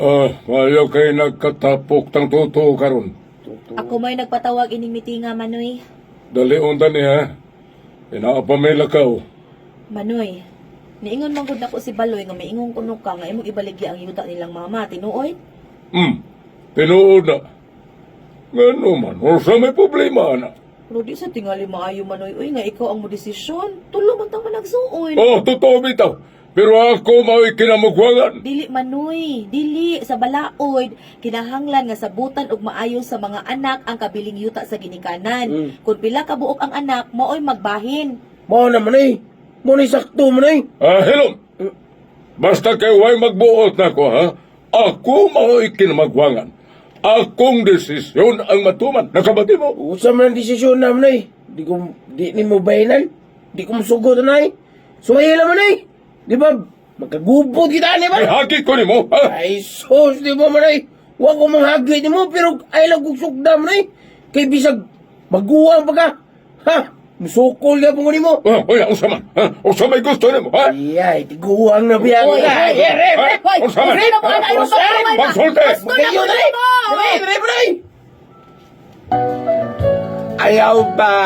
Mayo kay nagkatapok tang tuto karon. Ako may nagpatawag ining mitinga, Manoy. Dali unta niya. Inaapamela ka o. Manoy, niingon man gud nako si Baloy nga miingon kuno ka nga imong ibaligya ang yuta nilang mama, tinuoy? Tinuod na. Ngano man, o sa may problema na. Pero di sa tingali maayo, Manoy, uy nga ikaw ang mo desisyon. Tulo man tama nagsuoy. Totoo bitaw. Pero ako mao'y kinamugwangan. Dili, Manoy, dili sa balaod. Kinahanglan nga sabutan og maayo sa mga anak ang kabiling yuta sa ginikanan. Kung pila ka buok ang anak, mao'y magbahin. Mao naman eh. Mao na sakto man eh. Hilom. Basta kay way magbuot na ko, ha? Ako mao'y kinamugwangan. Akong desisyon ang matuman. Nakabati mo? Usa man ang desisyon naman eh. Di ni mo bayanan. Di ko masugod na eh. Suwayo naman eh. Di ba? Magkagubod kita ni ba? Ay, haki ko ni mo, ha? Ay, sos, di ba man eh. Huwag ko manghagit ni mo, pero ay lang kong sukda man eh. Kay bisag, maguwang pa ka. Ha? Musukol ka po ni mo. Uy, usa man. Usa may gusto ni mo, ha? Ay, tiguwang na biya. Oy, Ay, oy, re, oy, hoy, Usa man. hoy, na mo na yung pagkaway na. Magsulti. Magayon na eh. Re, re. Ayaw pa.